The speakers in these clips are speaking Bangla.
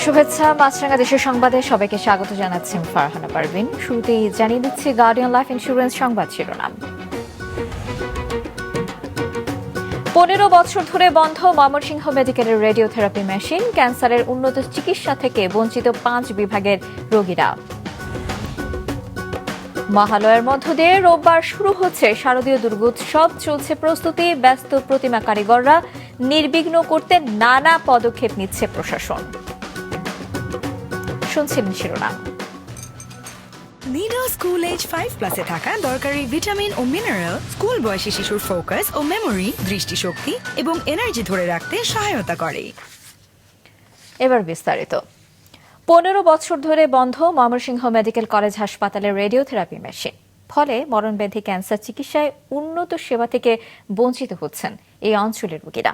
শুভেচ্ছা মাছরাঙা দেশের সংবাদে সবাইকে স্বাগত জানাচ্ছি ফারহানা পারভিন। শুরুতেই জানিয়ে দিচ্ছি গার্ডিয়ান লাইফ ইন্স্যুরেন্স সংবাদ শিরোনাম। 15 বছর ধরে বন্ধ ময়মনসিংহ মেডিকেলের রেডিওথেরাপি মেশিন, ক্যান্সারের উন্নত চিকিৎসা থেকে বঞ্চিত 5 বিভাগের রোগীরা। মহালয়ার মধ্য দিয়ে রোববার শুরু হচ্ছে শারদীয় দুর্গোৎসব, চলছে প্রস্তুতি, ব্যস্ত প্রতিমা কারিগররা, নির্বিঘ্ন করতে নানা পদক্ষেপ নিচ্ছে প্রশাসন। শুনছিলেন শিরোনাম। নিডো স্কুল এজ 5+ এ থাকা দরকারি ভিটামিন ও মিনারেল স্কুল বয়সী শিশুর ফোকাস ও মেমোরি, দৃষ্টিশক্তি এবং এনার্জি ধরে রাখতে সহায়তা করে। এবার বিস্তারিত। 15 বছর ধরে বন্ধ ময়মনসিংহ মেডিকেল কলেজ হাসপাতালের রেডিওথেরাপি মেশিন, ফলে মরণব্যাধি ক্যান্সার চিকিৎসায় উন্নত সেবা থেকে বঞ্চিত হচ্ছেন এই অঞ্চলের রোগীরা।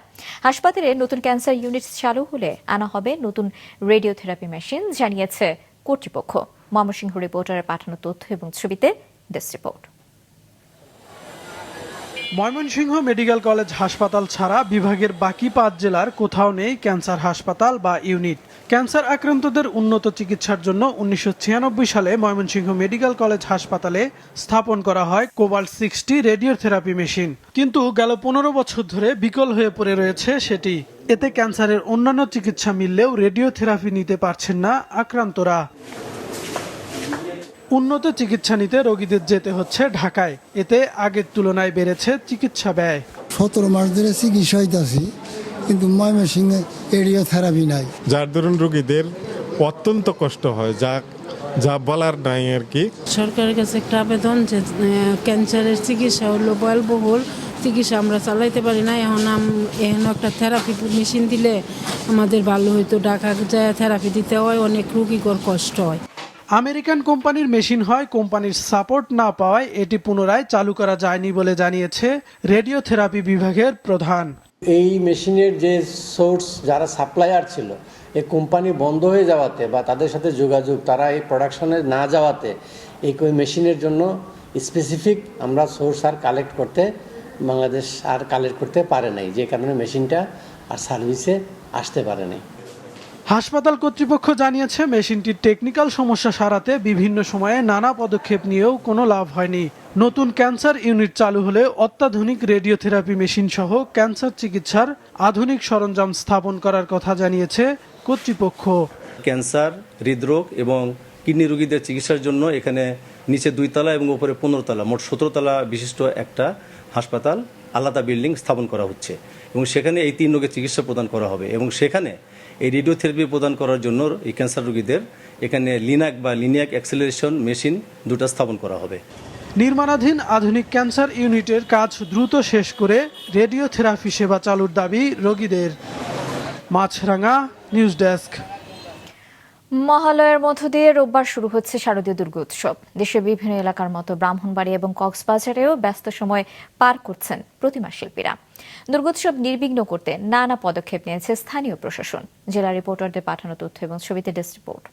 হাসপাতালে নতুন ক্যান্সার ইউনিট চালু হলে আনা হবে নতুন রেডিওথেরাপি মেশিন, জানিয়েছে কর্তৃপক্ষ। ময়মনসিংহ রিপোর্টারের পাঠানো তথ্য এবং ছবিতে desk report. Mymensingh medical college হাসপাতাল ছাড়া বিভাগের বাকি 5 জেলার কোথাও নেই ক্যান্সার হাসপাতাল বা ইউনিট। ক্যান্সার আক্রান্তদের উন্নত চিকিৎসার জন্য 1996 সালে ময়মনসিংহ মেডিকেল কলেজ হাসপাতালে স্থাপন করা হয় কোবাল্ট 60 রেডিওথেরাপি মেশিন, কিন্তু গেল 15 বছর ধরে বিকল হয়ে পড়ে রয়েছে সেটি। এতে ক্যান্সারের অন্যান্য চিকিৎসা মিললেও রেডিওথেরাপি নিতে পারছেন না আক্রান্তরা। উন্নত চিকিৎসা নিতে রোগীদের যেতে হচ্ছে ঢাকায়, এতে আগের তুলনায় বেড়েছে চিকিৎসা ব্যয়। 17 মাস ধরে চিকিৎসা হইতাছি, কিন্তু ময়মনসিংহে রেডিওথেরাপি নাই, যার দরুন রোগীদের অত্যন্ত কষ্ট হয়, যা বলার নাই আর কি। সরকারের কাছে একটা আবেদন যে ক্যান্সারের চিকিৎসা হলো ব্যয়বহুল, চিকিৎসা আমরা চালাইতে পারি না। এখন একটা থেরাপি মেশিন দিলে আমাদের ভালো হইতো। ঢাকা যায় থেরাপি দিতে হয়, অনেক রোগীর কষ্ট হয়। আমেরিকান কোম্পানির মেশিন হয়, কোম্পানির সাপোর্ট না পাওয়ায় এটি পুনরায় চালু করা যায়নি বলে জানিয়েছে রেডিওথেরাপি বিভাগের প্রধান। এই মেশিনের যে সোর্স, যারা সাপ্লায়ার ছিল, এই কোম্পানি বন্ধ হয়ে যাওয়াতে বা তাদের সাথে যোগাযোগ, তারা এই প্রোডাকশনে না যাওয়াতে এই মেশিনের জন্য স্পেসিফিক আমরা সোর্স আর কালেক্ট করতে বাংলাদেশ আর কালেক্ট করতে পারে নাই, যে কারণে মেশিনটা আর সার্ভিসে আসতে পারে নাই। হাসপাতাল কর্তৃপক্ষ জানিয়েছে মেশিনটির টেকনিক্যাল সমস্যা সারাতে বিভিন্ন সময়ে নানা পদক্ষেপ নিয়েও কোনো লাভ হয়নি। নতুন ক্যান্সার ইউনিট চালু হলে অত্যাধুনিক রেডিওথেরাপি মেশিন সহ ক্যান্সার চিকিৎসার আধুনিক সরঞ্জাম স্থাপন করার কথা জানিয়েছে কর্তৃপক্ষ। ক্যান্সার, হৃদরোগ এবং কিডনি রোগীদের চিকিৎসার জন্য এখানে নিচে 2 তলা এবং উপরে 15 তলা, মোট 17 তলা বিশিষ্ট একটা হাসপাতাল, আলাদা বিল্ডিং স্থাপন করা হচ্ছে এবং সেখানে এই 3 রোগের চিকিৎসা প্রদান করা হবে। এবং সেখানে এই রেডিওথেরাপি প্রদান করার জন্য এই ক্যান্সার রোগীদের এখানে লিনিয়াক অ্যাক্সেলারেশন মেশিন 2টা স্থাপন করা হবে। নির্মাণাধীন আধুনিক ক্যান্সার ইউনিটের কাজ দ্রুত শেষ করে রেডিওথেরাপি সেবা চালুর দাবি রোগীদের। মাছরাঙা নিউজ ডেস্ক। মহালয়ার মধ্য দিয়ে রোববার শুরু হচ্ছে শারদীয় দুর্গোৎসব। দেশের বিভিন্ন এলাকার মতো ব্রাহ্মণবাড়িয়া এবং কক্সবাজারেও ব্যস্ত সময় পার করছেন প্রতিমা শিল্পীরা। দুর্গোৎসব নির্বিঘ্ন করতে নানা পদক্ষেপ নিয়েছে স্থানীয় প্রশাসন। জেলা রিপোর্টারদের পাঠানো তথ্য এবং ছবিতে ডেস্ক রিপোর্ট।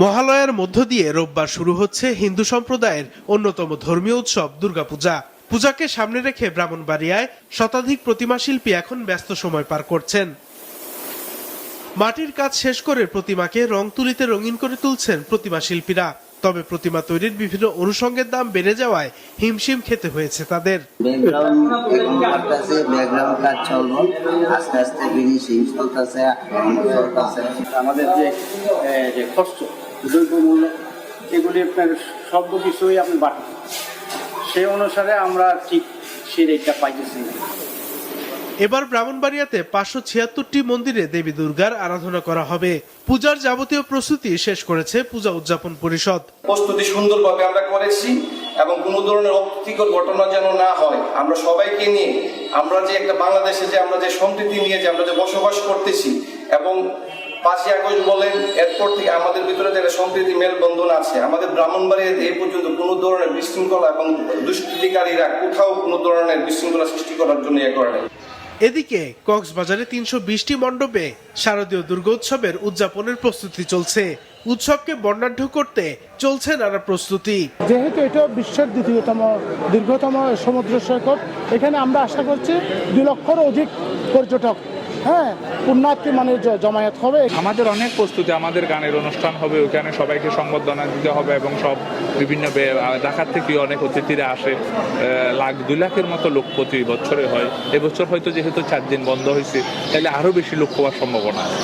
মহালয়ার মধ্য দিয়ে রোববার শুরু হচ্ছে হিন্দু সম্প্রদায়ের অন্যতম ধর্মীয় উৎসব দুর্গাপূজা। পূজাকে সামনে রেখে ব্রাহ্মণবাড়িয়ায় শতাধিক প্রতিমা শিল্পী এখন ব্যস্ত সময় পার করছেন। মাটির কাজ শেষ করে প্রতিমাকে রং তুলিতে রঙিন করে তুলছেন প্রতিমা শিল্পীরা। তবে প্রতিমা তৈরির বিভিন্ন অনুষঙ্গের দাম বেড়ে যাওয়ায় হিমশিম খেতে হয়েছে তাদের। আমাদের যে খরচ, দ্রব্যমূল্য, এগুলি আপনার সব কিছুই আপনি বাড়ছে, সেই অনুসারে আমরা ঠিক সেই রেটটা পাইতেছি। এবার ব্রাহ্মণবাড়িয়াতে 576টি মন্দিরে দেবী দুর্গার আরাধনা করা হবে। পূজার যাবতীয় প্রস্তুতি শেষ করেছে পূজা উদযাপন পরিষদ। প্রস্তুতি সুন্দরভাবে আমরা করেছি এবং কোনো ধরনের অপ্রীতিকর ঘটনা যেন না হয়, আমরা সবাইকে নিয়ে, আমরা যে একটা বাংলাদেশে যে আমরা যে সম্প্রীতি নিয়ে যে আমরা যে বসবাস করতেছি এবং 5ই আগস্ট বলেন, এরপর থেকে আমাদের ভিতরে যে সম্প্রীতি মেলবন্ধন আছে। আমাদের ব্রাহ্মণবাড়িয়াতে এই পর্যন্ত কোনো ধরনের বিশৃঙ্খলা এবং দুষ্কৃতিকারীরা কোথাও কোনো ধরনের বিশৃঙ্খলা সৃষ্টি করার জন্য করে নাই। এদিকে কক্সবাজারে 320টি মণ্ডপে শারদীয় দুর্গোৎসবের উদযাপনের প্রস্তুতি চলছে। উৎসবকে বর্ণাঢ্য করতে চলছে নানা প্রস্তুতি। যেহেতু এটা বিশ্বের দ্বিতীয়তম দীর্ঘতম সমুদ্র সৈকত, এখানে আমরা আশা করছি 2 লক্ষের অধিক পর্যটক হ্যাঁ পুণ্যার্থী মানে জমায়েত হবে। আমাদের অনেক প্রস্তুতি, আমাদের গানের অনুষ্ঠান হবে, ওখানে সবাইকে সংবর্ধনা দিতে হবে এবং সব বিভিন্ন ঢাকার থেকে অনেক অতিথিরা আসে, 1-2 লাখের মতো লোক প্রতি বছরে হয়। এবছর হয়তো যেহেতু 4 দিন বন্ধ হয়েছে, তাহলে আরো বেশি লোক হওয়ার সম্ভাবনা আছে।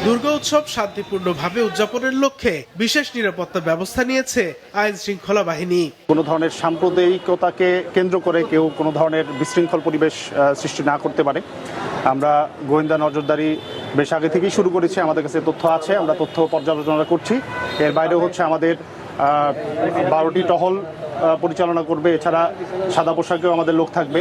দুর্গা উৎসব শান্তিপূর্ণভাবে উদযাপনের লক্ষ্যে বিশেষ নিরাপত্তা ব্যবস্থা নিয়েছে আইন শৃঙ্খলা বাহিনী। কোনো ধরনের সাম্প্রদায়িকতাকে কেন্দ্র করে কেউ কোনো ধরনের বিশৃঙ্খল পরিবেশ সৃষ্টি না করতে পারে আমরা গোয়েন্দা নজরদারি বেশ আগে থেকেই শুরু করেছি। আমাদের কাছে তথ্য আছে, আমরা তথ্য পর্যালোচনা করছি। এর বাইরেও হচ্ছে আমাদের 12টি টহল পরিচালনা করবে, এছাড়া সাদা পোশাকেও আমাদের লোক থাকবে।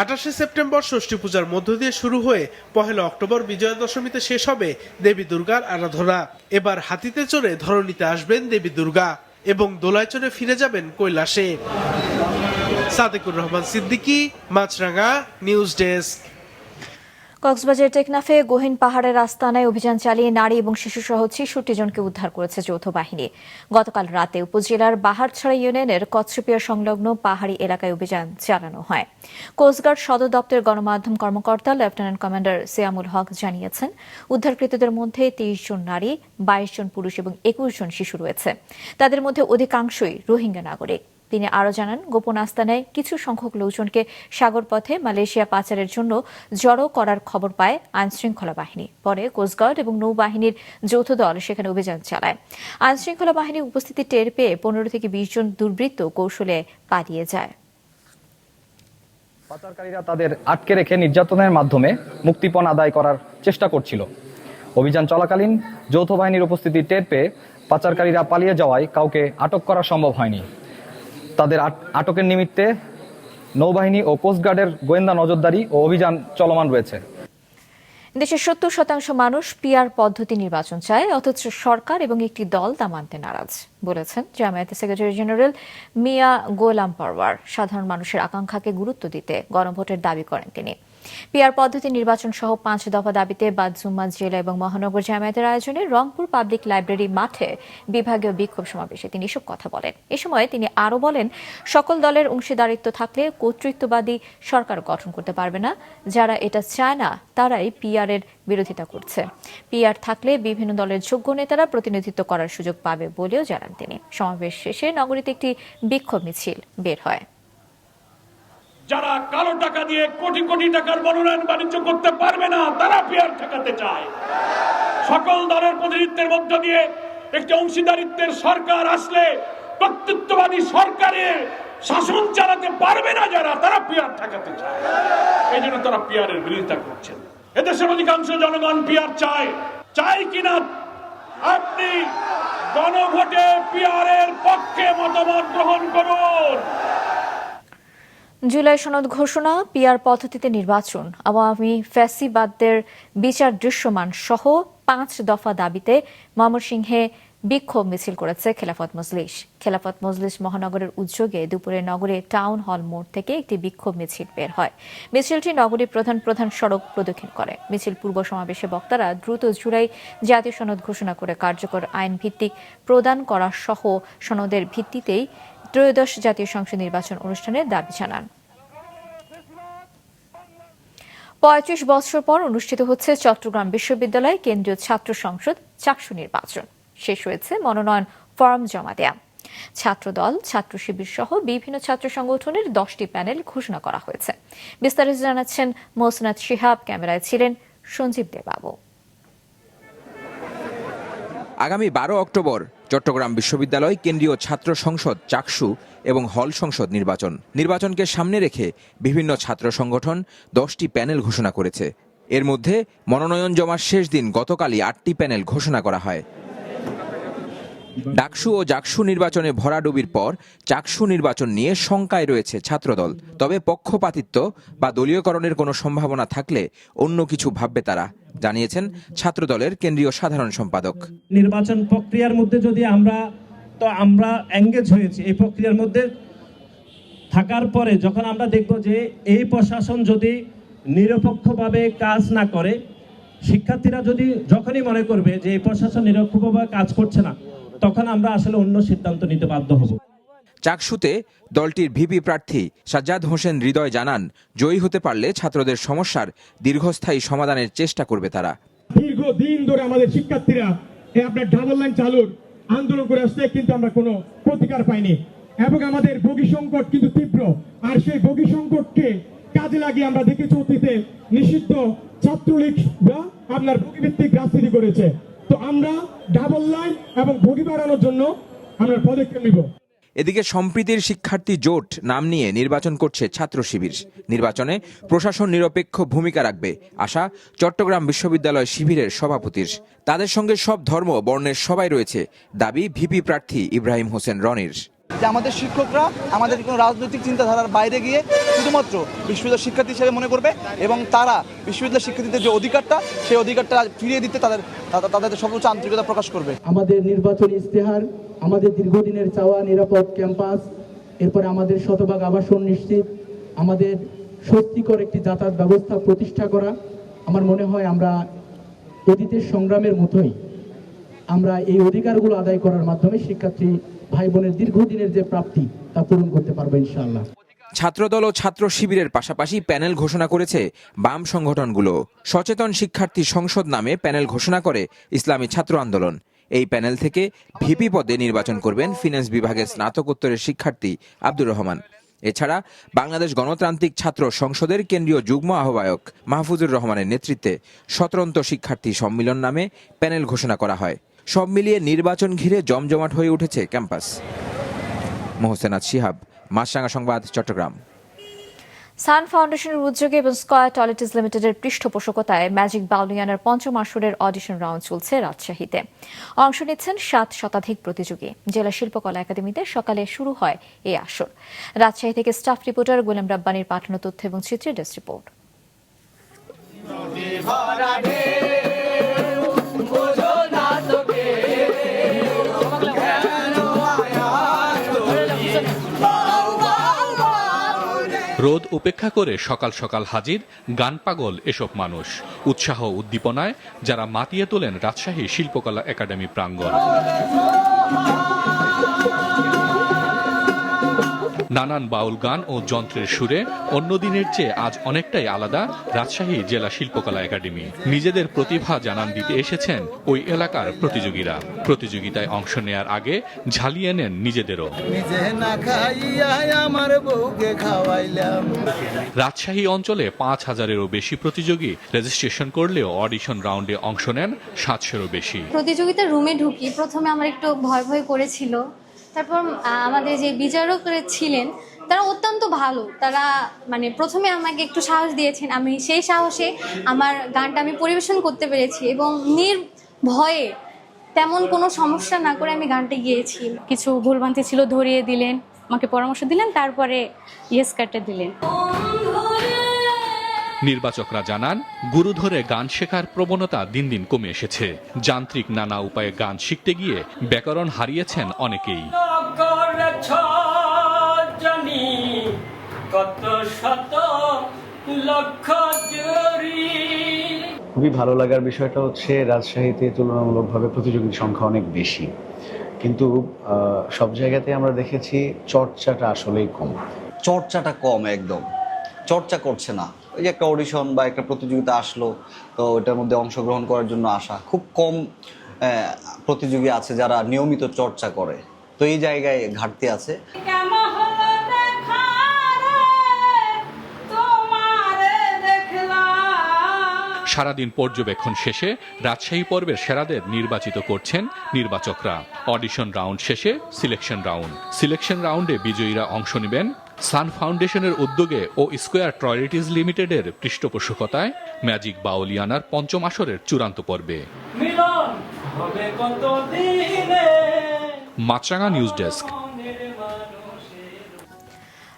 28 সেপ্টেম্বর ষষ্ঠী পূজার মধ্য দিয়ে শুরু হয়ে 1 অক্টোবর বিজয়া দশমীতে শেষ হবে দেবী দুর্গার আরাধনা। এবার হাতিতে চড়ে ধরণীতে আসবেন দেবী দুর্গা এবং দোলায় চড়ে ফিরে যাবেন কৈলাসে। সাদেকুর রহমান সিদ্দিকী, মাছরাঙা, নিউজ ডেস্ক। কক্সবাজার টেকনাফে গহীন পাহাড়ের আস্তানায় অভিযান চালিয়ে নারী এবং শিশুসহ 66 জনকে উদ্ধার করেছে যৌথ বাহিনী। গতকাল রাতে উপজেলার বাহারছড়া ইউনিয়নের কচ্ছপিয়া সংলগ্ন পাহাড়ি এলাকায় অভিযান চালানো হয়। কোস্টগার্ড সদর দপ্তরের গণমাধ্যম কর্মকর্তা লেফটেন্যান্ট কমান্ডার সিয়ামুল হক জানিয়েছেন, উদ্ধারকৃতদের মধ্যে 23 জন নারী, 22 জন পুরুষ এবং 21 জন শিশু রয়েছে। তাদের মধ্যে অধিকাংশই রোহিঙ্গা নাগরিক। তিনি আরও জানান, গোপন আস্তানায় কিছু সংখ্যক লোকজনকে সাগরপথে মালয়েশিয়া পাচারের জন্য জড়ো করার খবর পায় আইনশৃঙ্খলা বাহিনী। পরে কোস্টগার্ড এবং নৌবাহিনীর যৌথ দল সেখানে অভিযান চালায়। আইনশৃঙ্খলা বাহিনীর উপস্থিতি টের পেয়ে 15 থেকে 20 জন দুর্বৃত্ত কৌশলে পালিয়ে যায়। পাচারকারীরা তাদের আটকে রেখে নির্যাতনের মাধ্যমে মুক্তিপণ আদায় করার চেষ্টা করছিল। অভিযান চলাকালীন যৌথ বাহিনীর উপস্থিতি টের পেয়ে পাচারকারীরা পালিয়ে যাওয়ায় কাউকে আটক করা সম্ভব হয়নি। তাদের আটকের নিমিত্তে নৌবাহিনী ও কোস্টগার্ডের গোয়েন্দা নজরদারি ও অভিযান চলমান রয়েছে। দেশের 70% মানুষ পিআর পদ্ধতি নির্বাচন চায়, অথচ সরকার এবং একটি দল তা মানতে নারাজ বলেছেন জামায়াতের সেক্রেটারি জেনারেল মিয়া গোলাম পরওয়ার। সাধারণ মানুষের আকাঙ্ক্ষাকে গুরুত্ব দিতে গণভোটের দাবি করেন তিনি। পিআর পদ্ধতি নির্বাচন সহ 5 দফা দাবিতে বাদ-জুম্মা জেলা এবং মহানগর জামায়াতের আয়োজনে রংপুর পাবলিক লাইব্রেরি মাঠে বিভাগীয় বিক্ষোভ সমাবেশে তিনি এসব কথা বলেন। এ সময় তিনি আরও বলেন, সকল দলের অংশীদারিত্ব থাকলে কর্তৃত্ববাদী সরকার গঠন করতে পারবে না। যারা এটা চায় না তারাই পিআর এর বিরোধিতা করছে। পিআর থাকলে বিভিন্ন দলের যোগ্য নেতারা প্রতিনিধিত্ব করার সুযোগ পাবে বলেও জানান তিনি। সমাবেশ শেষে নগরীতে একটি বিক্ষোভ মিছিল বের হয়। যারা কালো টাকা দিয়ে কোটি কোটি টাকার মনোনয়ন বাণিজ্য করতে পারবে না, তারা পিআর ঠেকাতে চায়। সকল দলের প্রতিনিধিত্বের মধ্য দিয়ে একটি অংশীদারিত্বের সরকার আসলে কর্তৃত্ববাদী সরকারের শাসন চালাতে পারবে না যারা, তারা পিআর ঠেকাতে চায়। এই জন্য তারা পিআর এর বিরোধিতা করছেন। এদেশের অধিকাংশ জনগণ পিআর চায় কিনা আপনি গণভোটে পিআর এর পক্ষে মতামত গ্রহণ করুন। জুলাই সনদ ঘোষণা, পিআর পদ্ধতিতে নির্বাচন, আওয়ামী ফ্যাসিবাদদের বিচার দৃশ্যমান সহ 5 দফা দাবিতে ময়মনসিংহে বিক্ষোভ মিছিল করেছে খেলাফত মজলিস। খেলাফত মজলিস মহানগরের উদ্যোগে দুপুরে নগরে টাউন হল মোড় থেকে একটি বিক্ষোভ মিছিল বের হয়। মিছিলটি নগরীর প্রধান সড়ক প্রদক্ষিণ করে। মিছিল পূর্ব সমাবেশে বক্তারা দ্রুত জুলাই জাতীয় সনদ ঘোষণা করে কার্যকর আইন ভিত্তিক প্রদান করা সহ সনদের ভিত্তিতেই 13শ জাতীয় সংসদ নির্বাচন অনুষ্ঠানের দাবি জানান। 35 বছর পর অনুষ্ঠিত হচ্ছে চট্টগ্রাম বিশ্ববিদ্যালয় কেন্দ্রীয় ছাত্র সংসদ চাকসু নির্বাচন। শেষ হয়েছে মনোনয়ন ফরম জমা দেয়া। ছাত্রদল, ছাত্র শিবির সহ বিভিন্ন ছাত্র সংগঠনের 10টি প্যানেল ঘোষণা করা হয়েছে। বিস্তারিত জানাচ্ছেন মোসনাদ শিহাব, ক্যামেরায় ছিলেন সঞ্জীব দেবাবু। আগামী 12 অক্টোবর চট্টগ্রাম বিশ্ববিদ্যালয় কেন্দ্রীয় ছাত্র সংসদ চাকসু এবং হল সংসদ নির্বাচনকে সামনে রেখে বিভিন্ন ছাত্র সংগঠন 10টি প্যানেল ঘোষণা করেছে। এর মধ্যে মনোনয়ন জমার শেষ দিন গতকালই 8টি প্যানেল ঘোষণা করা হয়। ডাকসু ও জাকসু নির্বাচনে ভরাডুবির পর চাকসু নির্বাচন নিয়ে শঙ্কায় রয়েছে ছাত্রদল। তবে পক্ষপাতিত্ব বা দলীয়করণের কোনো সম্ভাবনা থাকলে অন্য কিছু ভাববে তারা, জানিয়েছেন ছাত্রদলের কেন্দ্রীয় সাধারণ সম্পাদক। নির্বাচন প্রক্রিয়ার মধ্যে যদি আমরা এঙ্গেজ হয়েছি এই প্রক্রিয়ার মধ্যে থাকার পরে যখন আমরা দেখব যে এই প্রশাসন যদি নিরপেক্ষভাবে কাজ না করে, শিক্ষার্থীরা যখনই মনে করবে যে এই প্রশাসন নিরপেক্ষভাবে কাজ করছে না, তখন আমরা আসলে অন্য সিদ্ধান্ত নিতে বাধ্য হব। চাকসুতে দলটির ভিপি প্রার্থী সাজ্জাদ হোসেন হৃদয় জানান, জয়ী হতে পারলে ছাত্রদের সমস্যার দীর্ঘস্থায়ী সমাধানের চেষ্টা করবে তারা। দীর্ঘদিন ধরে আমাদের শিক্ষার্থীরা আপনার ডাবল লাইন চালুর আন্দোলন করে আসছে, কিন্তু আমরা কোনো প্রতিকার পাইনি এবং আমাদের বগি সংকট কিন্তু তীব্র। আর সেই বগি সংকটকে কাজে লাগিয়ে আমরা দেখেছি অতীতে নিষিদ্ধ ছাত্রলীগ বা আপনার বগিভিত্তিক রাজনীতি করেছে। তো আমরা ডাবল লাইন এবং বগি বাড়ানোর জন্য আমরা পদক্ষেপ নিব। এদিকে সম্প্রীতির শিক্ষার্থী জোট নাম নিয়ে নির্বাচন করছে ছাত্র শিবির। নির্বাচনে প্রশাসন নিরপেক্ষ ভূমিকা রাখবে আশা চট্টগ্রাম বিশ্ববিদ্যালয় শিবিরের সভাপতির। তাদের সঙ্গে সব ধর্ম বর্ণের সবাই রয়েছে, দাবি ভিপি প্রার্থী ইব্রাহিম হোসেন রনির। যে আমাদের শিক্ষকরা আমাদের কোনো রাজনৈতিক চিন্তাধারার বাইরে গিয়ে শুধুমাত্র বিশ্ববিদ্যালয় শিক্ষার্থী হিসেবে মনে করবে এবং তারা বিশ্ববিদ্যালয় শিক্ষার্থীদের যে অধিকারটা সেই অধিকারটা ফিরিয়ে দিতে তাদের সর্বোচ্চ আন্তরিকতা প্রকাশ করবে। আমাদের নির্বাচনী ইস্তেহার, আমাদের দীর্ঘদিনের চাওয়া নিরাপদ ক্যাম্পাস, এরপরে আমাদের শতভাগ আবাসন নিশ্চিত, আমাদের স্বস্তিকর একটি যাতায়াত ব্যবস্থা প্রতিষ্ঠা করা, আমার মনে হয় আমরা অতীতের সংগ্রামের মতোই আমরা এই অধিকারগুলো আদায় করার মাধ্যমে শিক্ষার্থী ভাই বোনের দীর্ঘদিনের যে প্রাপ্তি তা পূরণ করতে পারবো ইনশাআল্লাহ। ছাত্রদল ও ছাত্র শিবিরের পাশাপাশি প্যানেল ঘোষণা করেছে বাম সংগঠনগুলো। সচেতন শিক্ষার্থী সংসদ নামে প্যানেল ঘোষণা করে ইসলামী ছাত্র আন্দোলন। এই প্যানেল থেকে ভিপি পদে নির্বাচন করবেন ফিন্যান্স বিভাগের স্নাতকোত্তরের শিক্ষার্থী আব্দুর রহমান। এছাড়া বাংলাদেশ গণতান্ত্রিক ছাত্র সংসদের কেন্দ্রীয় যুগ্ম আহ্বায়ক মাহফুজুর রহমানের নেতৃত্বে স্বতন্ত্র শিক্ষার্থী সম্মিলন নামে প্যানেল ঘোষণা করা হয়। সব মিলিয়ে নির্বাচন ঘিরে জমজমাট হয়ে উঠেছে ক্যাম্পাস। মোহসেনাত শিহাব, মাছরাঙা সংবাদ, চট্টগ্রাম। সান ফাউন্ডেশনের উদ্যোগে এবং স্কয়ার টয়লেটিস লিমিটেডের পৃষ্ঠপোষকতায় ম্যাজিক বাউলিয়ানার পঞ্চম আসরের অডিশন রাউন্ড চলছে রাজশাহীতে। অংশ নিচ্ছেন 7 শতাধিক প্রতিযোগী। জেলা শিল্পকলা একাডেমিতে সকালে শুরু হয় এই আসর। রাজশাহী থেকে স্টাফ রিপোর্টার গোলাম রাব্বানির পাঠানো তথ্য এবং চিত্রের ডেস্ক রিপোর্ট। রোদ উপেক্ষা করে সকাল সকাল হাজির গান পাগল এসব মানুষ। উৎসাহ উদ্দীপনায় যারা মাতিয়ে তোলেন রাজশাহী শিল্পকলা একাডেমি প্রাঙ্গণ। নানান বাউল গান ও যন্ত্রের সুরে অন্য দিনের চেয়ে আজ অনেকটাই আলাদা রাজশাহী জেলা শিল্পকলা একাডেমি। নিজেদের প্রতিভা জানান দিতে এসেছেন ওই এলাকার প্রতিযোগীরা। প্রতিযোগিতায় অংশ নেয়ার আগে ঝালিয়ে নেন নিজেদেরও। রাজশাহী অঞ্চলে 5000-এরও বেশি প্রতিযোগী রেজিস্ট্রেশন করলেও অডিশন রাউন্ডে অংশ নেন 700-এরও বেশি। প্রতিযোগিতার রুমে ঢুকি, প্রথমে আমার একটু ভয় ভয় করেছিল। তারপর আমাদের যে বিচারক ছিলেন তারা অত্যন্ত ভালো। তারা প্রথমে আমাকে একটু সাহস দিয়েছেন। আমি সেই সাহসে আমার গানটা আমি পরিবেশন করতে পেরেছি এবং নির্ভয়ে তেমন কোনো সমস্যা না করে আমি গানটা গিয়েছি। কিছু ভুলভ্রান্তি ছিল, ধরিয়ে দিলেন, আমাকে পরামর্শ দিলেন, তারপরে ইয়েস কাটে দিলেন। নির্বাচকরা জানান, গুরু ধরে গান শেখার প্রবণতা দিন দিন কমে এসেছে। যান্ত্রিক নানা উপায়ে গান শিখতে গিয়ে ব্যাকরণ হারিয়েছেন অনেকেই। খুবই ভালো লাগার বিষয়টা হচ্ছে রাজশাহীতে তুলনামূলকভাবে প্রতিযোগীর সংখ্যা অনেক বেশি, কিন্তু সব জায়গাতে আমরা দেখেছি চর্চাটা আসলেই কম। চর্চাটা কম, একদম চর্চা করছে না। ওই যে একটা অডিশন বা একটা প্রতিযোগিতা আসলো, তো ওটার মধ্যে অংশগ্রহণ করার জন্য আসা, খুব কম প্রতিযোগী আছে যারা নিয়মিত চর্চা করে। তো এই জায়গায় ঘাটতি আছে। সারাদিন পর্যবেক্ষণ শেষে রাজশাহী পর্বের সেরাদের নির্বাচিত করছেন নির্বাচকরা। অডিশন রাউন্ড শেষে সিলেকশন রাউন্ডে বিজয়ীরা অংশ নেবেন সান ফাউন্ডেশনের উদ্যোগে ও স্কয়ার টয়লেটিস লিমিটেডের পৃষ্ঠপোষকতায় ম্যাজিক বাউলিয়ানার পঞ্চম আসরের চূড়ান্ত পর্বে। মাছরাঙা নিউজ ডেস্ক।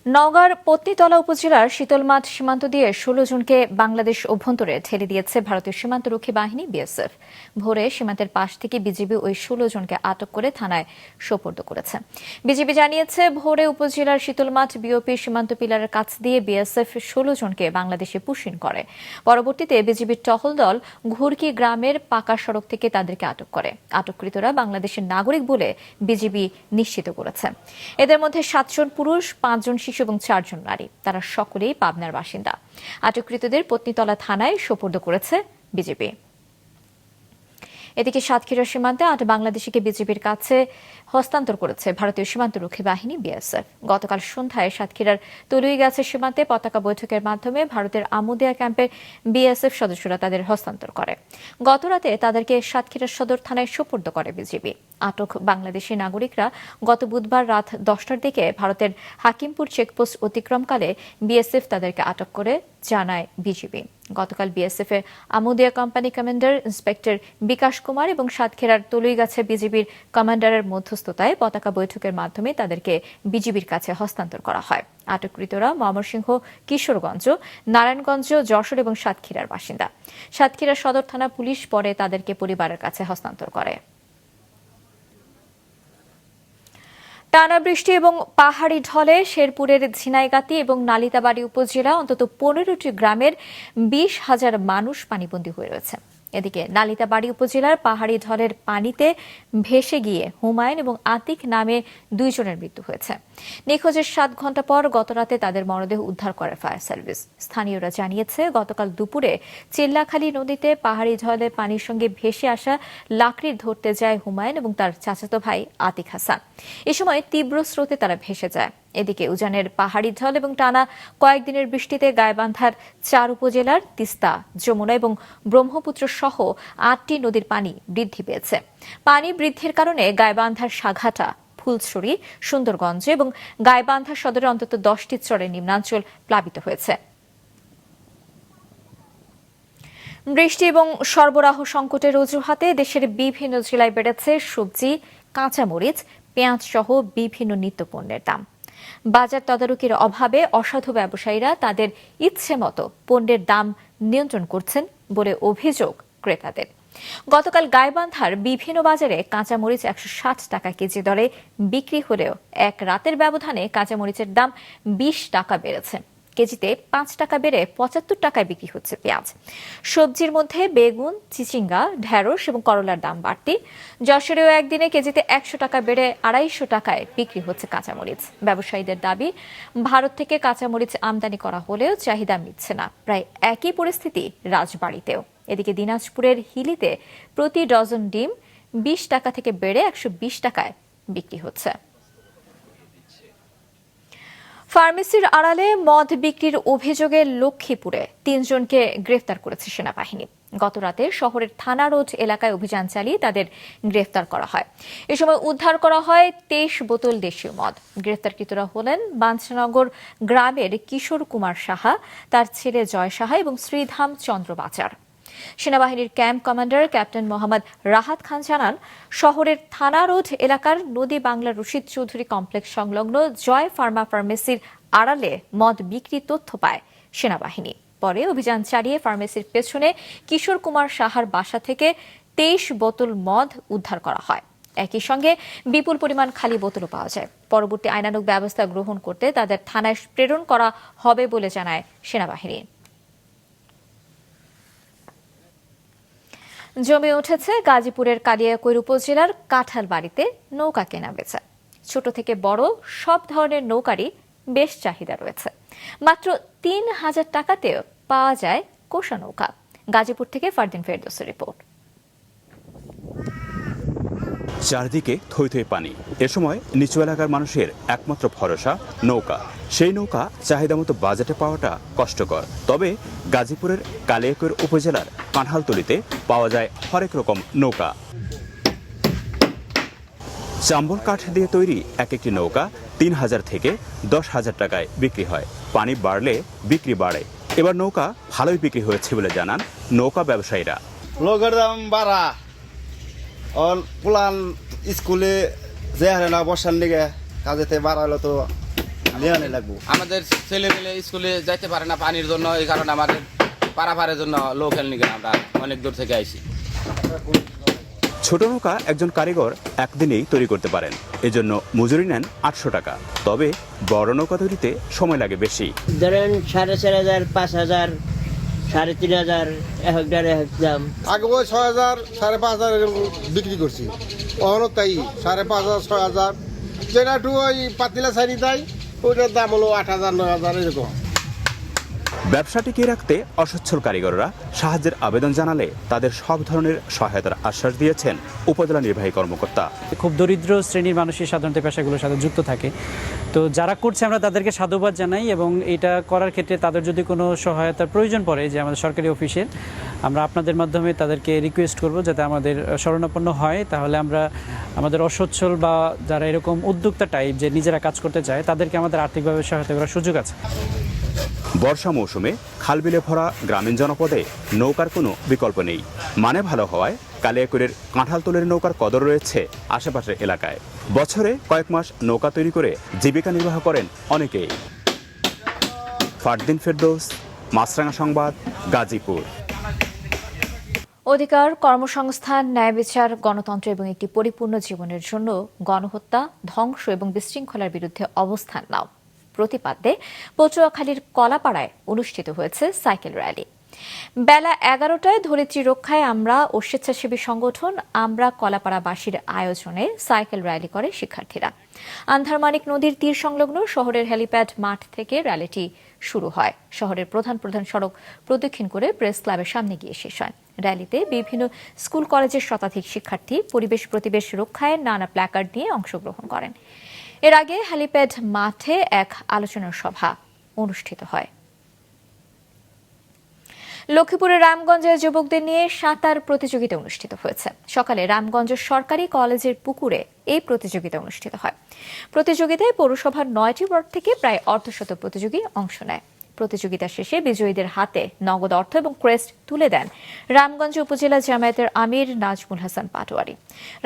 নওগাঁর পত্নীতলা উপজেলার শীতলমাঠ সীমান্ত দিয়ে 16 জনকে বাংলাদেশ অভ্যন্তরে ঠেলে দিয়েছে ভারতীয় সীমান্তরক্ষী বাহিনী বিএসএফ। ভোরে সীমান্তের পাশ থেকে বিজিবি ওই 16 জনকে আটক করে থানায় সোপর্দ করেছে। বিজিবি জানিয়েছে, ভোরে উপজেলার শীতলমাঠ বিওপি সীমান্ত পিলারের কাছ দিয়ে বিএসএফ 16 জনকে বাংলাদেশে পুশিন করে। পরবর্তীতে বিজিবির টহল দল ঘুরকি গ্রামের পাকা সড়ক থেকে তাদেরকে আটক করে। আটককৃতরা বাংলাদেশের নাগরিক বলে বিজিবি নিশ্চিত করেছে। এদের মধ্যে 7 জন পুরুষ, 5 জন শিশু এবং 4 জন নারী। তারা সকলেই পাবনার বাসিন্দা। আটককৃতদের পত্নীতলা থানায় সোপর্দ করেছে বিজিবি। এদিকে সাতক্ষীরা সীমান্তে 8 বাংলাদেশিকে বিজিবির কাছে হস্তান্তর করেছে ভারতীয় সীমান্তরক্ষী বাহিনী বিএসএফ। গতকাল সন্ধ্যায় সাতক্ষীরার তলুইগাছা সীমান্তে পতাকা বৈঠকের মাধ্যমে ভারতের আমুদিয়া ক্যাম্পের বিএসএফ সদস্যরা তাদের হস্তান্তর করে। গতরাতে তাদেরকে সাতক্ষীরা সদর থানায় সোপর্দ করে বিজিবি। আটক বাংলাদেশি নাগরিকরা গত বুধবার রাত 10টার দিকে ভারতের হাকিমপুর চেকপোস্ট অতিক্রমকালে বিএসএফ তাদেরকে আটক করে জানায় বিজিবি। গতকাল বিএসএফ এর আমুদিয়া কোম্পানি কমান্ডার ইন্সপেক্টর বিকাশ কুমার এবং সাতক্ষীরার তলুইগাছা বিজিবির কমান্ডারের মধ্যস্থতায় পতাকা বৈঠকের মাধ্যমে তাদেরকে বিজিবির কাছে হস্তান্তর করা হয়। আটককৃতরা ময়মনসিংহ, কিশোরগঞ্জ, নারায়ণগঞ্জ, যশোর এবং সাতক্ষীরার বাসিন্দা। সাতক্ষীরা সদর থানা পুলিশ পরে তাদেরকে পরিবারের কাছে হস্তান্তর করে। টানা বৃষ্টি এবং পাহাড়ি ঢলে শেরপুরের ঝিনাইগাতি এবং নালিতাবাড়ী উপজেলা অন্তত 15টি গ্রামের 20,000 মানুষ পানিবন্দী হয়ে রয়েছে। এদিকে নালিতাবাড়ী উপজেলার পাহাড়ি ঢলের পানিতে ভেসে গিয়ে হুমায়ুন এবং আতিক নামে 2 জনের মৃত্যু হয়েছে। নিখোঁজের 7 ঘণ্টা পর গতরাতে তাদের মরদেহ উদ্ধার করে ফায়ার সার্ভিস। স্থানীয়রা জানিয়েছে, গতকাল দুপুরে চিল্লাখালী নদীতে পাহাড়ি ঢলে পানির সঙ্গে ভেসে আসা লাকড়ি ধরতে যায় হুমায়ুন এবং তার চাচাতো ভাই আতিক হাসান। এ সময় তীব্র স্রোতে তারা ভেসে যায়। এদিকে উজানের পাহাড়ি ঢল এবং টানা কয়েকদিনের বৃষ্টিতে গাইবান্ধার 4 উপজেলার তিস্তা, যমুনা এবং ব্রহ্মপুত্র সহ 8টি নদীর পানি বৃদ্ধি পেয়েছে। পানি বৃদ্ধির কারণে গাইবান্ধার সাঘাটা, ফুলছড়ি, সুন্দরগঞ্জ এবং গাইবান্ধা সদরে অন্তত 10টি চরের নিম্নাঞ্চল প্লাবিত হয়েছে। বৃষ্টি এবং সরবরাহ সংকটের অজুহাতে দেশের বিভিন্ন জেলায় বেড়েছে সবজি, কাঁচামরিচ, পেঁয়াজ সহ বিভিন্ন নিত্যপণ্যের দাম। বাজার তদারকির অভাবে অসাধু ব্যবসায়ীরা তাদের ইচ্ছে মতো পণ্যের দাম নিয়ন্ত্রণ করছেন বলে অভিযোগ ক্রেতাদের। গতকাল গাইবান্ধার বিভিন্ন বাজারে কাঁচামরিচ 160 টাকা কেজি দরে বিক্রি হলেও এক রাতের ব্যবধানে কাঁচামরিচের দাম 20 টাকা বেড়েছে। কেজিতে 5 টাকা বেড়ে 75 টাকায় বিক্রি হচ্ছে পেঁয়াজ। সবজির মধ্যে বেগুন, চিচিঙ্গা, ঢেঁড়স এবং করলার দাম বাড়তি। যশোরেও একদিনে কেজিতে 100 টাকা বেড়ে 250 টাকায় বিক্রি হচ্ছে কাঁচামরিচ। ব্যবসায়ীদের দাবি, ভারত থেকে কাঁচামরিচ আমদানি করা হলেও চাহিদা মিটছে না। প্রায় একই পরিস্থিতি রাজবাড়ীতেও। এদিকে দিনাজপুরের হিলিতে প্রতি ডজন ডিম 20 টাকা থেকে বেড়ে 120 টাকায় বিক্রি হচ্ছে। ফার্মেসির আড়ালে মদ বিক্রির অভিযোগে লক্ষ্মীপুরে 3 জনকে গ্রেফতার করেছে সেনাবাহিনী। গতরাতে শহরের থানা রোড এলাকায় অভিযান চালিয়ে তাদের গ্রেফতার করা হয়। এ সময় উদ্ধার করা হয় 23 বোতল দেশীয় মদ। গ্রেফতারকৃতরা হলেন বাঞ্ছনগর গ্রামের কিশোর কুমার সাহা, তার ছেলে জয় সাহা এবং শ্রীধাম চন্দ্র বাচার। সেনাবাহিনীর camp commander captain Mohammad Rahat Khan জানান, শহরের থানা রোড এলাকার নদী বাংলা রশিদ চৌধুরী কমপ্লেক্স সংলগ্ন জয় ফার্মা ফার্মেসির আড়ালে মদ বিক্রির তথ্য পায় সেনাবাহিনী। পরে অভিযান চালিয়ে ফার্মেসির পেছনে কিশোর কুমার সাহার বাসা থেকে 23 বোতল মদ উদ্ধার করা হয়। একই সঙ্গে বিপুল পরিমাণ খালি বোতলও পাওয়া যায়। পরবর্তী আইনানুগ ব্যবস্থা গ্রহণ করতে তাদের থানায় প্রেরণ করা হবে বলে জানায় সেনাবাহিনী। জমে উঠেছে গাজীপুরের কালিয়াকৈর উপজেলার কাঁঠালবাড়িতে নৌকা কেনা বেচা। ছোট থেকে বড় সব ধরনের নৌকারই বেশ চাহিদা রয়েছে। মাত্র 3000 টাকাতেও পাওয়া যায় কোষা নৌকা। গাজীপুর থেকে ফারদিন ফেরদৌসের রিপোর্ট। চারদিকে থই থই পানি। এ সময় নিচু এলাকার মানুষের একমাত্র ভরসা নৌকা। সেই নৌকা চাহিদা মতো বাজেটে পাওয়াটা কষ্টকর। তবে গাজীপুরের কালিয়াকৈর উপজেলার কাঁঠালতলিতে পাওয়া যায় হরেক রকম নৌকা। চাম্বল কাঠ দিয়ে তৈরি এক একটি নৌকা 3000 থেকে 10,000 টাকায় বিক্রি হয়। পানি বাড়লে বিক্রি বাড়ে। এবার নৌকা ভালোই বিক্রি হয়েছে বলে জানান নৌকা ব্যবসায়ীরা। লোকের দাম বাড়া, পুলান স্কুলে যে হারে না বসার দিকে কাজেতে বাড়ালো তো লিয়ানে লাগবো। আমাদের ছেলেমেলে স্কুলে যাইতে পারে না পানির জন্য, এই কারণে আমাদের পারাপারের জন্য লোকাল নিয়ে আমরা অনেক দূর থেকে আইছি। ছোট নৌকা একজন কারিগর একদিনেই তৈরি করতে পারেন, এজন্য মজুরি নেন 800 টাকা। তবে বড় নৌকা তৈরিতে সময় লাগে বেশি। ধরেন 4,500, 5,000, 3,500 এক দাম। আগে ওই 6,000, 5,500 এরকম বিক্রি করছি, অহনো তাই 5,500, 6,000। যেটা একটু ওই পাতিলা সারি দেয় ওইটার দাম হলো 8,000, 9,000 এরকম। ব্যবসা টিকিয়ে রাখতে অসচ্ছল কারিগররা সাহায্যের আবেদন জানালে তাদের সব ধরনের সহায়তার আশ্বাস দিয়েছেন উপজেলা নির্বাহী কর্মকর্তা। খুব দরিদ্র শ্রেণীর মানুষই সাধারণত পেশাগুলোর সাথে যুক্ত থাকে, তো যারা করছে আমরা তাদেরকে সাধুবাদ জানাই এবং এটা করার ক্ষেত্রে তাদের যদি কোনো সহায়তার প্রয়োজন পড়ে যে আমাদের সরকারি অফিসের, আমরা আপনাদের মাধ্যমে তাদেরকে রিকোয়েস্ট করব যাতে আমাদের শরণাপন্ন হয়। তাহলে আমরা আমাদের অসচ্ছল বা যারা এরকম উদ্যোক্তা টাইপ যে নিজেরা কাজ করতে চায় তাদেরকে আমাদের আর্থিকভাবে সহায়তা করার সুযোগ আছে। বর্ষা মৌসুমে খালবিলে ভরা গ্রামীণ জনপদে নৌকার কোনো বিকল্প নেই। মানে ভালো হওয়ায় কালিয়াকৈরের কাঁঠালতলের নৌকার কদর রয়েছে আশেপাশের এলাকায়। বছরে কয়েক মাস নৌকা তৈরি করে জীবিকা নির্বাহ করেন অনেকেই। ফারদিন ফেরদৌস, মাছরাঙা সংবাদ, গাজীপুর। অধিকার, কর্মসংস্থান, ন্যায় বিচার, গণতন্ত্র এবং একটি পরিপূর্ণ জীবনের জন্য গণহত্যা, ধ্বংস এবং বিশৃঙ্খলার বিরুদ্ধে অবস্থান নাও প্রতিপাদ্যে পটুয়াখালীর কলাপাড়ায় অনুষ্ঠিত হয়েছে সাইকেল র্যালি। বেলা 11টায় ধরিত্রী রক্ষায় আমরা ও স্বেচ্ছাসেবী সংগঠন আমরা কলাপাড়াবাসীর আয়োজনে সাইকেল র্যালি করে শিক্ষার্থীরা। আন্ধারমানিক নদীর তীর সংলগ্ন শহরের হেলিপ্যাড মাঠ থেকে র্যালিটি শুরু হয়। শহরের প্রধান সড়ক প্রদক্ষিণ করে প্রেস ক্লাবের সামনে গিয়ে শেষ হয়। র্যালিতে বিভিন্ন স্কুল কলেজের শতাধিক শিক্ষার্থী পরিবেশ রক্ষায় নানা প্ল্যাকার্ড নিয়ে অংশগ্রহণ করেন। এর আগে হেলিপ্যাড মাঠে এক আলোচনা সভা অনুষ্ঠিত হয়। লক্ষ্মীপুরের রামগঞ্জে যুবকদের নিয়ে সাঁতার প্রতিযোগিতা অনুষ্ঠিত হয়েছে। সকালে রামগঞ্জ সরকারি কলেজের পুকুরে এই প্রতিযোগিতা অনুষ্ঠিত হয়। প্রতিযোগিতায় পৌরসভার 9টি ওয়ার্ড থেকে প্রায় অর্ধশত প্রতিযোগী অংশ নেয়। প্রতিযোগিতা শেষে বিজয়ীদের হাতে নগদ অর্থ এবং ক্রেস্ট তুলে দেন রামগঞ্জ উপজেলা জামায়াতের আমির নাজমুল হাসান পাটোয়ারি।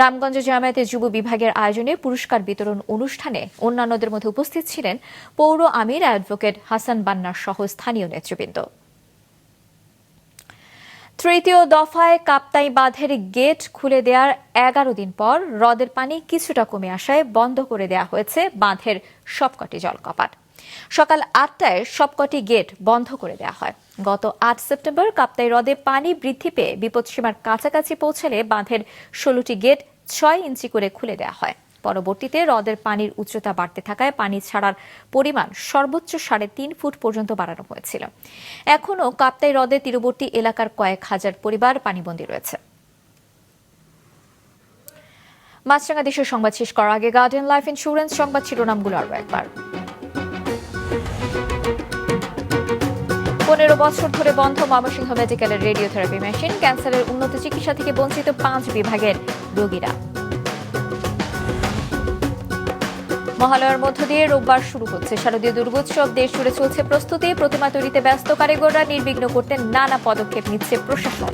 রামগঞ্জ জামায়াতের যুব বিভাগের আয়োজনে পুরস্কার বিতরণ অনুষ্ঠানে অন্যান্যদের মধ্যে উপস্থিত ছিলেন পৌর আমির অ্যাডভোকেট হাসান বান্নার সহ স্থানীয় নেতৃবৃন্দ। তৃতীয় দফায় কাপ্তাই বাঁধের গেট খুলে দেওয়ার 11 দিন পর হ্রদের পানি কিছুটা কমে আসায় বন্ধ করে দেওয়া হয়েছে বাঁধের সবকটি জলকপাট। সকাল 8টায় সবকটি গেট বন্ধ করে দেওয়া হয়। গত 8 সেপ্টেম্বর কাপ্তাই হ্রদে পানি বৃদ্ধি পেয়ে বিপদসীমার কাছাকাছি পৌঁছালে বাঁধের 16টি গেট 6 ইঞ্চি করে খুলে দেওয়া হয়। পরবর্তীতে হ্রদের পানির উচ্চতা বাড়তে থাকায় পানি ছাড়ার পরিমাণ সর্বোচ্চ 3.5 ফুট পর্যন্ত বাড়ানো হয়েছিল। এখনও কাপ্তাই হ্রদের তীরবর্তী এলাকার কয়েক হাজার পরিবার পানিবন্দী রয়েছে। মাছরাঙা দেশের সংবাদ শেষ করার আগে গার্ডেন লাইফ ইন্স্যুরেন্স সংবাদ শিরোনামগুলো আরও একবার। 15 বছর ধরে বন্ধ ময়মনসিংহ মেডিকেলের রেডিওথেরাপি মেশিন। ক্যান্সারের উন্নত চিকিৎসা থেকে বঞ্চিত 5 বিভাগের রোগীরা। মহালয়ার মধ্য দিয়ে রোববার শুরু হচ্ছে শারদীয় দুর্গোৎসব। দেশ জুড়ে চলছে প্রস্তুতি। প্রতিমা তৈরিতে ব্যস্ত কারিগররা। নির্বিঘ্ন করতে নানা পদক্ষেপ নিচ্ছে প্রশাসন।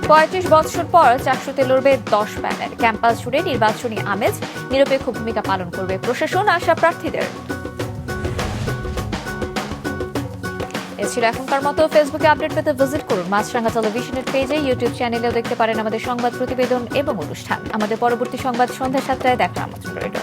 35 বছর পর চাকসুতে লড়বে 10 প্যানেল। ক্যাম্পাস জুড়ে নির্বাচনী আমেজ। নিরপেক্ষ ভূমিকা পালন করবে প্রশাসন। আশা প্রার্থীদের। এ ছিল এখনকার মতো। ফেসবুকে আপডেট পেতে ভিজিট করুন মাছরাঙা টেলিভিশনের পেজে। ইউটিউব চ্যানেলেও দেখতে পারেন আমাদের সংবাদ প্রতিবেদন এবং অনুষ্ঠান। আমাদের পরবর্তী সংবাদ সন্ধ্যা 7টায় দেখার আমন্ত্রণ রইল।